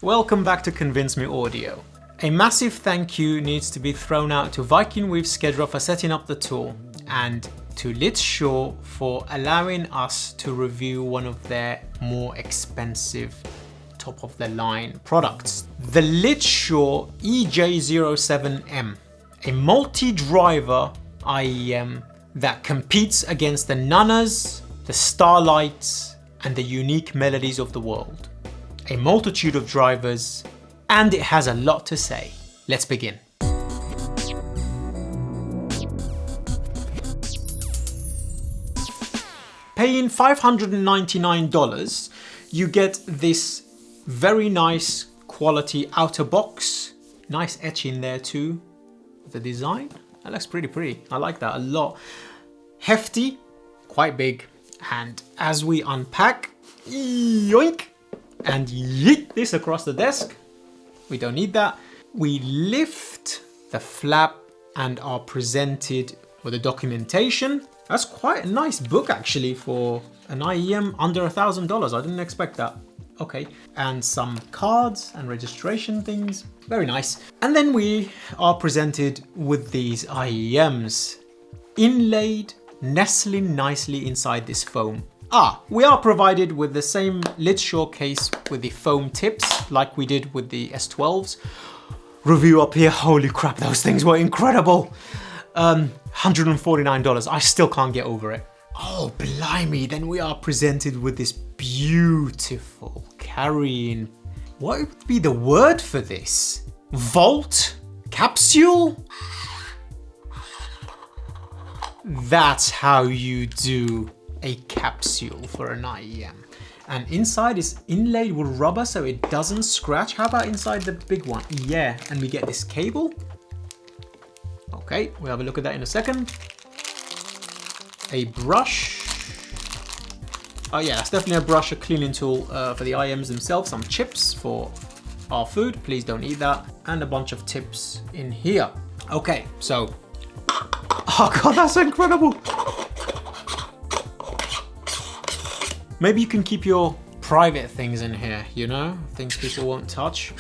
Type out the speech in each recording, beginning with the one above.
Welcome back to ConvinceMeAudio. A massive thank you needs to be thrown out to Viking Weavecables for setting up the tool and to LETSHUOER for allowing us to review one of their more expensive top of the line products. The LETSHUOER EJ07M, a multi-driver IEM that competes against the Nanas, the Starlights, and the unique melodies of the world. A multitude of drivers, and it has a lot to say. Let's begin. Paying $599, you get this very nice quality outer box. Nice etch in there too. The design, that looks pretty. I like that a lot. Hefty, quite big. And as we unpack, yoink, and yeet this across the desk, we don't need that. We lift the flap and are presented with the documentation. That's quite a nice book actually for an IEM under $1,000. I didn't expect that. Okay, and some cards and registration things. Very nice. And then we are presented with these IEMs inlaid, nestling nicely inside this foam. We are provided with the same LETSHUOER case with the foam tips like we did with the S12s. Review up here, holy crap, those things were incredible. $149, I still can't get over it. Oh, blimey, then we are presented with this beautiful carrying, what would be the word for this? Vault? Capsule? That's how you do a capsule for an IEM. And inside is inlaid with rubber so it doesn't scratch. How about inside the big one? Yeah, and we get this cable. Okay, we'll have a look at that in a second. A brush. Oh yeah, that's definitely a brush, a cleaning tool for the IEMs themselves. Some chips for our food, please don't eat that. And a bunch of tips in here. Okay, so, oh God, that's incredible. Maybe you can keep your private things in here, you know? Things people won't touch.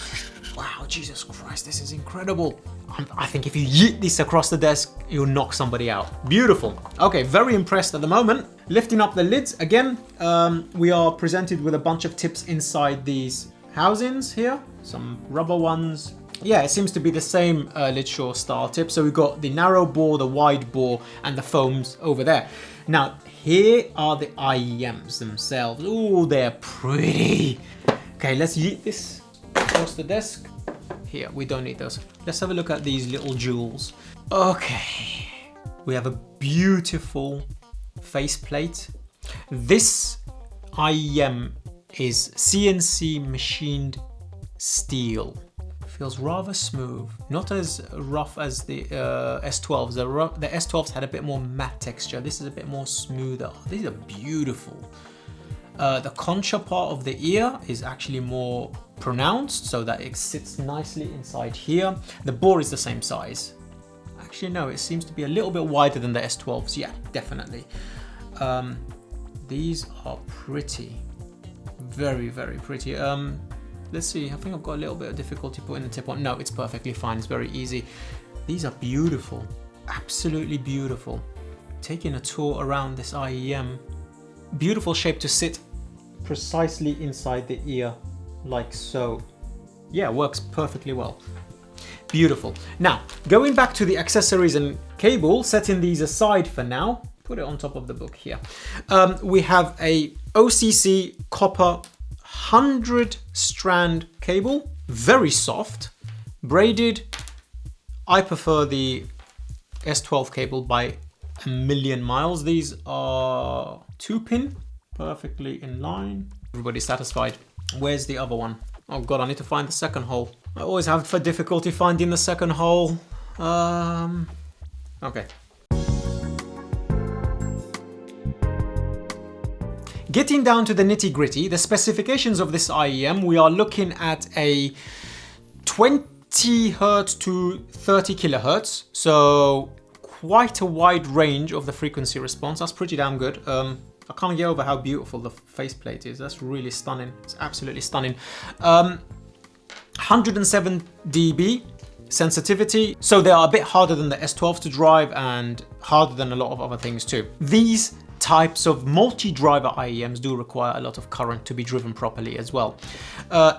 Wow, Jesus Christ, this is incredible. I think if you yeet this across the desk, you'll knock somebody out. Beautiful. Okay, very impressed at the moment. Lifting up the lids again, we are presented with a bunch of tips inside these housings here. Some rubber ones. Yeah, it seems to be the same LETSHUOER style tip. So we've got the narrow bore, the wide bore, and the foams over there. Now, here are the IEMs themselves. Oh, they're pretty. Okay, let's yeet this across the desk. Here, we don't need those. Let's have a look at these little jewels. Okay, we have a beautiful faceplate. This IEM is CNC machined steel. Feels rather smooth, not as rough as the S12s. The S12s had a bit more matte texture. This is a bit more smoother. These are beautiful. The concha part of the ear is actually more pronounced so that it sits nicely inside here. The bore is the same size. Actually, no, it seems to be a little bit wider than the S12s. Yeah, definitely. These are pretty. Very pretty. Let's see, I think I've got a little bit of difficulty putting the tip on. No, it's perfectly fine, it's very easy. These are beautiful, absolutely beautiful. Taking a tour around this IEM, beautiful shape to sit precisely inside the ear, like so. Yeah, works perfectly well. Beautiful. Now, going back to the accessories and cable, setting these aside for now, put it on top of the book here. We have a OCC copper 100 strand cable, very soft, braided. I prefer the S12 cable by a million miles. These are 2-pin, perfectly in line. Everybody's satisfied. Where's the other one? Oh God, I need to find the second hole. I always have difficulty finding the second hole. Okay. Getting down to the nitty gritty, the specifications of this IEM, we are looking at a 20 Hz to 30 kilohertz. So quite a wide range of the frequency response. That's pretty damn good. I can't get over how beautiful the faceplate is. That's really stunning. It's absolutely stunning. 107 dB sensitivity, so they are a bit harder than the S12 to drive and harder than a lot of other things too. These types of multi-driver IEMs do require a lot of current to be driven properly as well.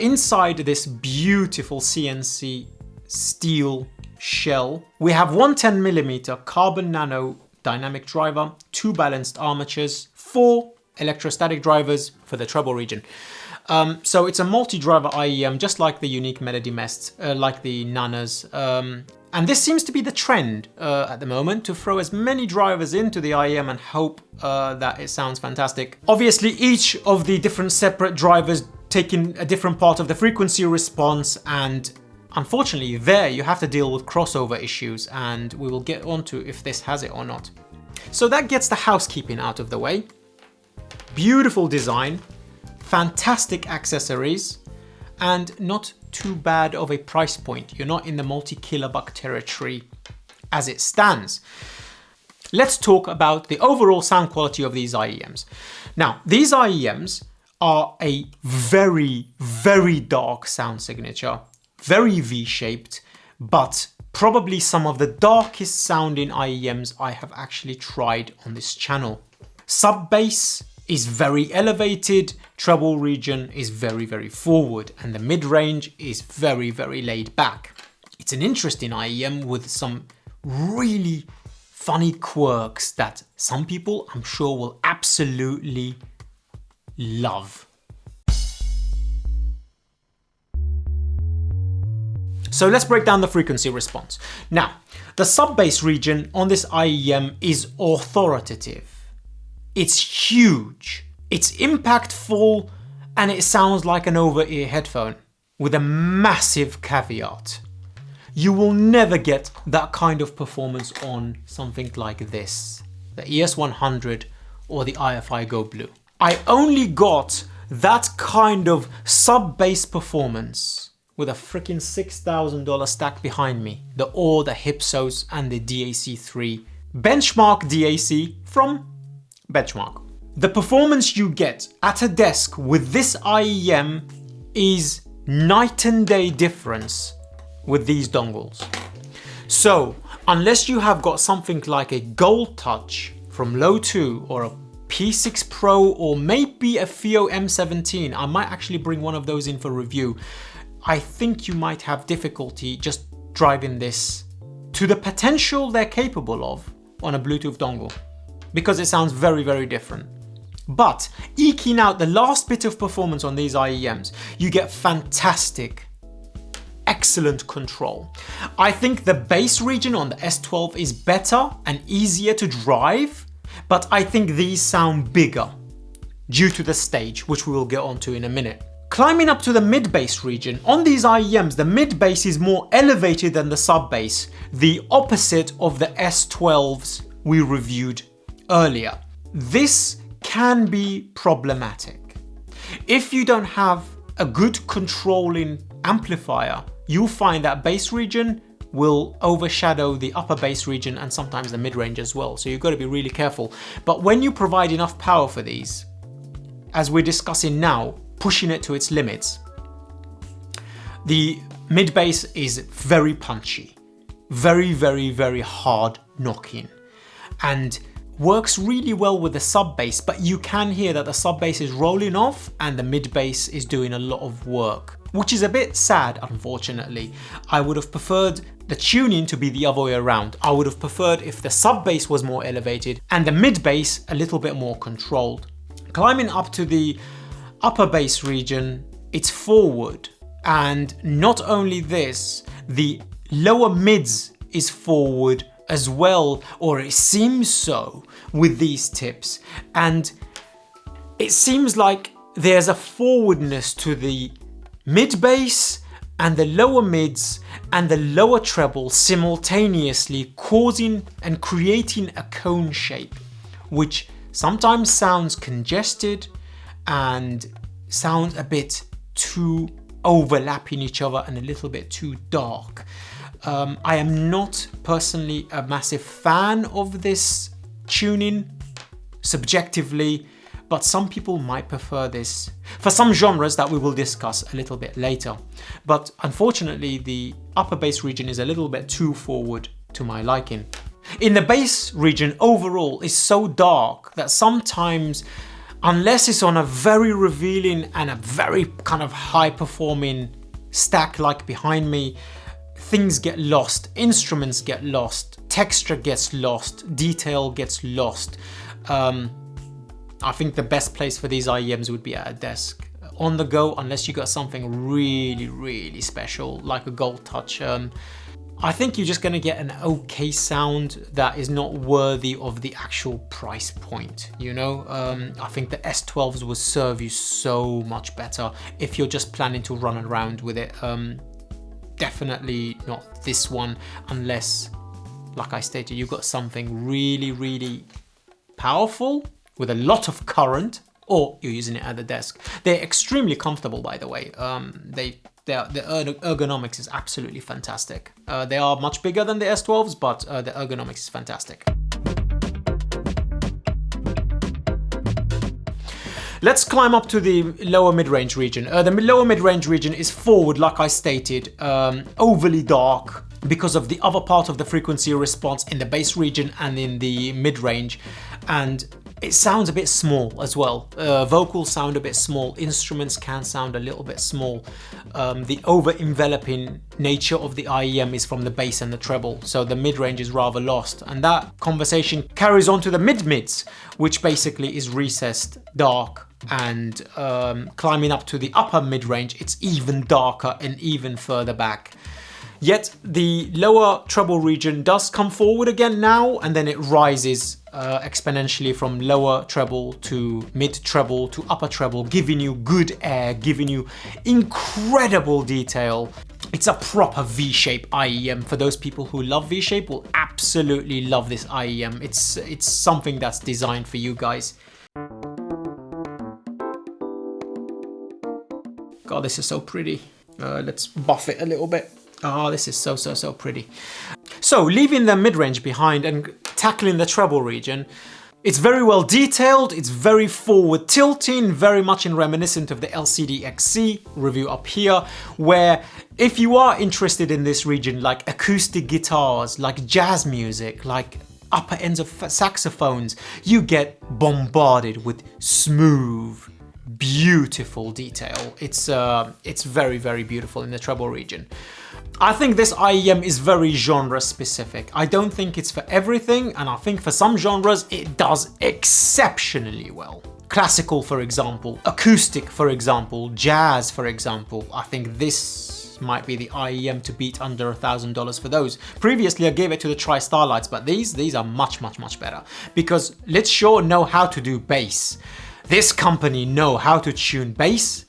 Inside this beautiful CNC steel shell, we have 110mm carbon nano dynamic driver, 2 balanced armatures, 4 electrostatic drivers for the treble region. So it's a multi-driver IEM, just like the unique Melody Mests, like the Nanas. And this seems to be the trend at the moment, to throw as many drivers into the IEM and hope that it sounds fantastic. Obviously, each of the different separate drivers taking a different part of the frequency response, and unfortunately there you have to deal with crossover issues, and we will get onto if this has it or not. So that gets the housekeeping out of the way. Beautiful design, fantastic accessories, and not too bad of a price point. You're not in the multi-kilobuck territory as it stands. Let's talk about the overall sound quality of these IEMs. Now, these IEMs are a very, very dark sound signature, very V-shaped, but probably some of the darkest sounding IEMs I have actually tried on this channel. Sub-bass is very elevated, treble region is very, very forward, and the mid-range is very, very laid back. It's an interesting IEM with some really funny quirks that some people, I'm sure, will absolutely love. So let's break down the frequency response. Now, the sub-bass region on this IEM is authoritative. It's huge, it's impactful, and it sounds like an over-ear headphone, with a massive caveat. You will never get that kind of performance on something like this, the ES100 or the IFI Go Blue. I only got that kind of sub-bass performance with a freaking $6,000 stack behind me, the OR, the Hypsos, and the DAC3 benchmark DAC from Benchmark. The performance you get at a desk with this IEM is night and day difference with these dongles. So unless you have got something like a Gold Touch from Low 2 or a P6 Pro or maybe a FIO M17, I might actually bring one of those in for review. I think you might have difficulty just driving this to the potential they're capable of on a Bluetooth dongle, because it sounds very, very different. But eking out the last bit of performance on these IEMs, you get fantastic, excellent control. I think the bass region on the S12 is better and easier to drive, but I think these sound bigger due to the stage, which we will get onto in a minute. Climbing up to the mid-bass region, on these IEMs, the mid-bass is more elevated than the sub-bass, the opposite of the S12s we reviewed earlier. This can be problematic. If you don't have a good controlling amplifier, you'll find that bass region will overshadow the upper bass region and sometimes the mid-range as well. So you've got to be really careful. But when you provide enough power for these, as we're discussing now, pushing it to its limits, the mid-bass is very punchy, very, very, very hard knocking, and works really well with the sub-bass, but you can hear that the sub-bass is rolling off and the mid-bass is doing a lot of work, which is a bit sad, unfortunately. I would have preferred the tuning to be the other way around. I would have preferred if the sub-bass was more elevated and the mid-bass a little bit more controlled. Climbing up to the upper bass region, it's forward, and not only this, the lower mids is forward as well, or it seems so with these tips, and it seems like there's a forwardness to the mid bass and the lower mids and the lower treble simultaneously, causing and creating a cone shape, which sometimes sounds congested and sounds a bit too overlapping each other and a little bit too dark. I am not personally a massive fan of this tuning subjectively, but some people might prefer this for some genres that we will discuss a little bit later. But unfortunately, the upper bass region is a little bit too forward to my liking. In the bass region overall is so dark that sometimes, unless it's on a very revealing and a very kind of high performing stack like behind me, things get lost, instruments get lost, texture gets lost, detail gets lost. I think the best place for these IEMs would be at a desk. On the go, unless you got something really, really special, like a Gold Touch, I think you're just gonna get an okay sound that is not worthy of the actual price point, you know? I think the S12s will serve you so much better if you're just planning to run around with it. Definitely not this one, unless, like I stated, you've got something really, really powerful with a lot of current, or you're using it at the desk. They're extremely comfortable, by the way. The ergonomics is absolutely fantastic. They are much bigger than the S12s, but the ergonomics is fantastic. Let's climb up to the lower mid-range region. The lower mid-range region is forward, like I stated, overly dark because of the other part of the frequency response in the bass region and in the mid-range. And it sounds a bit small as well. Vocals sound a bit small, instruments can sound a little bit small. The over-enveloping nature of the IEM is from the bass and the treble, so the mid-range is rather lost. And that conversation carries on to the mid-mids, which basically is recessed, dark, and climbing up to the upper mid-range, it's even darker and even further back. Yet the lower treble region does come forward again now, and then it rises exponentially from lower treble to mid treble to upper treble, giving you good air, giving you incredible detail. It's a proper V-shape IEM. For those people who love V-shape will absolutely love this IEM. It's something that's designed for you guys. God, this is so pretty. Let's buff it a little bit. Oh, this is so pretty. So leaving the mid-range behind and tackling the treble region, it's very well detailed, it's very forward tilting, very much in reminiscent of the LCD XC review up here, where if you are interested in this region, like acoustic guitars, like jazz music, like upper ends of saxophones, you get bombarded with smooth, beautiful detail. It's very, very beautiful in the treble region. I think this IEM is very genre specific. I don't think it's for everything, and I think for some genres it does exceptionally well. Classical, for example, acoustic, for example, jazz, for example. I think this might be the IEM to beat under $1,000 for those. Previously I gave it to the Tri-Starlights, but these are much better, because LETSHUOER know how to do bass. This company know how to tune bass,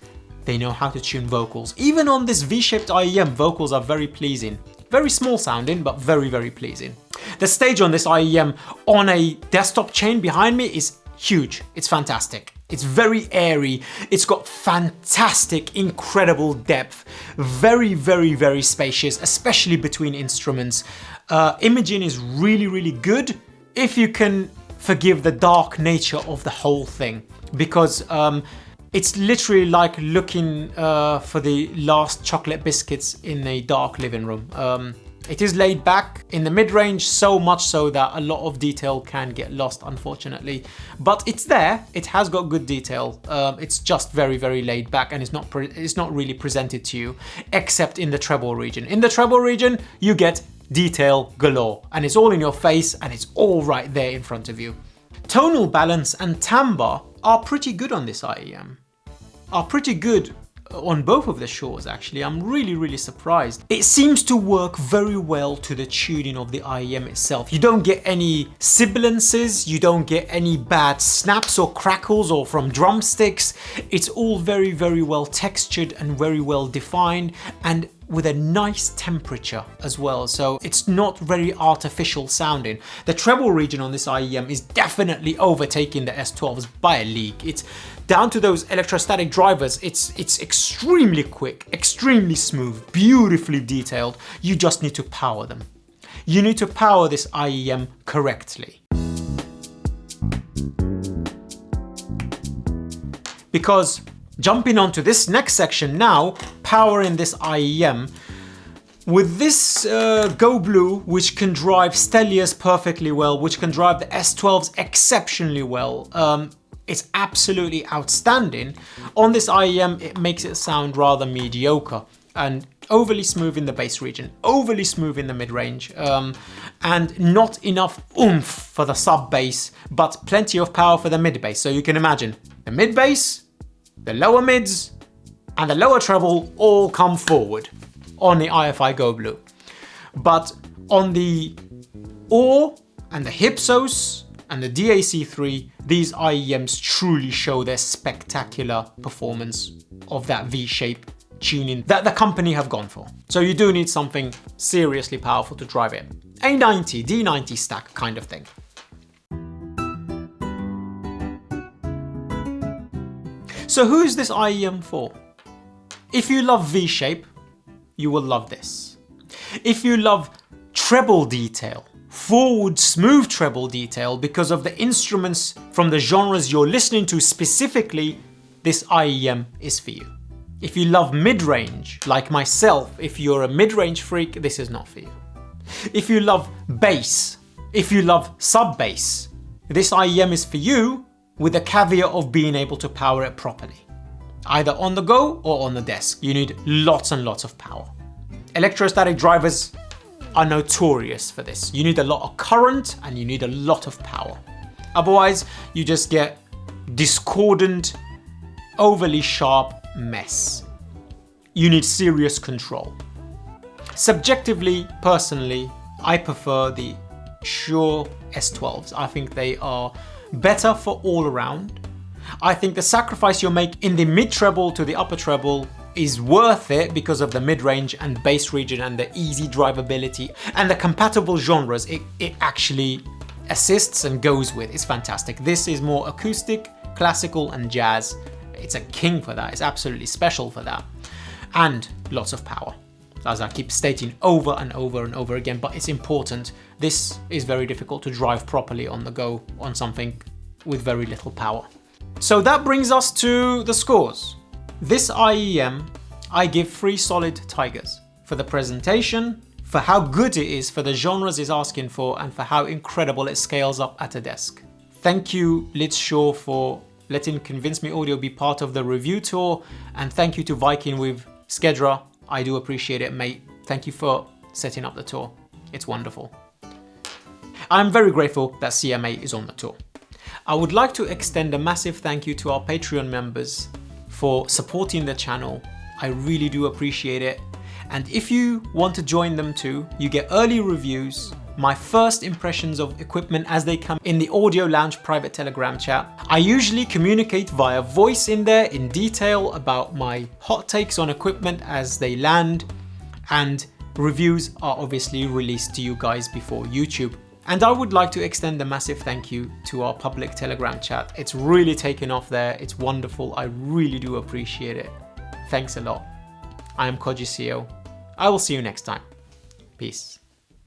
they know how to tune vocals. Even on this V-shaped IEM, vocals are very pleasing. Very small sounding, but very, very pleasing. The stage on this IEM on a desktop chain behind me is huge. It's fantastic. It's very airy. It's got fantastic, incredible depth. Very, very, very spacious, especially between instruments. Imaging is really, really good if you can forgive the dark nature of the whole thing, because it's literally like looking for the last chocolate biscuits in a dark living room. It is laid back in the mid-range, so much so that a lot of detail can get lost, unfortunately. But it's there, it has got good detail. It's just very, very laid back, and it's not really presented to you, except in the treble region. In the treble region, you get detail galore, and it's all in your face, and it's all right there in front of you. Tonal balance and timbre are pretty good on this IEM. Are pretty good on both of the Shuoers, actually. I'm really, really surprised. It seems to work very well to the tuning of the IEM itself. You don't get any sibilances, you don't get any bad snaps or crackles or from drumsticks. It's all very, very well textured and very well defined, and with a nice temperature as well, so it's not very artificial sounding. The treble region on this IEM is definitely overtaking the S12s by a league. It's down to those electrostatic drivers. It's extremely quick, extremely smooth, beautifully detailed. You just need to power them. You need to power this IEM correctly. Because jumping onto this next section now, powering this IEM, with this Go Blue, which can drive Stelias perfectly well, which can drive the S12s exceptionally well, it's absolutely outstanding. On this IEM, it makes it sound rather mediocre and overly smooth in the bass region, overly smooth in the mid-range, and not enough oomph for the sub-bass, but plenty of power for the mid-bass. So you can imagine the mid-bass, the lower mids, and the lower treble all come forward on the IFI Go Blue. But on the OR and the Hypsos and the DAC3, these IEMs truly show their spectacular performance of that V-shape tuning that the company have gone for. So you do need something seriously powerful to drive it. A90, D90 stack kind of thing. So who is this IEM for? If you love V-shape, you will love this. If you love treble detail, forward smooth treble detail because of the instruments from the genres you're listening to specifically, this IEM is for you. If you love mid-range, like myself, if you're a mid-range freak, this is not for you. If you love bass, if you love sub-bass, this IEM is for you with the caveat of being able to power it properly. Either on the go or on the desk. You need lots and lots of power. Electrostatic drivers are notorious for this. You need a lot of current and you need a lot of power. Otherwise, you just get discordant, overly sharp mess. You need serious control. Subjectively, personally, I prefer the LETSHUOER S12s. I think they are better for all around. I think the sacrifice you make in the mid treble to the upper treble is worth it because of the mid-range and bass region and the easy drivability and the compatible genres it actually assists and goes with. It's fantastic. This is more acoustic, classical and jazz. It's a king for that. It's absolutely special for that. And lots of power, as I keep stating over and over and over again, but it's important. This is very difficult to drive properly on the go on something with very little power. So that brings us to the scores. This IEM, I give 3 solid tigers for the presentation, for how good it is, for the genres it's asking for, and for how incredible it scales up at a desk. Thank you, LETSHUOER, for letting ConvinceMeAudio be part of the review tour, and thank you to Viking with Skedra. I do appreciate it, mate. Thank you for setting up the tour. It's wonderful. I'm very grateful that CMA is on the tour. I would like to extend a massive thank you to our Patreon members for supporting the channel. I really do appreciate it. And if you want to join them too, you get early reviews, my first impressions of equipment as they come in the Audio Lounge private Telegram chat. I usually communicate via voice in there in detail about my hot takes on equipment as they land, and reviews are obviously released to you guys before YouTube. And I would like to extend a massive thank you to our public Telegram chat. It's really taken off there. It's wonderful. I really do appreciate it. Thanks a lot. I am Koji CEO. I will see you next time. Peace.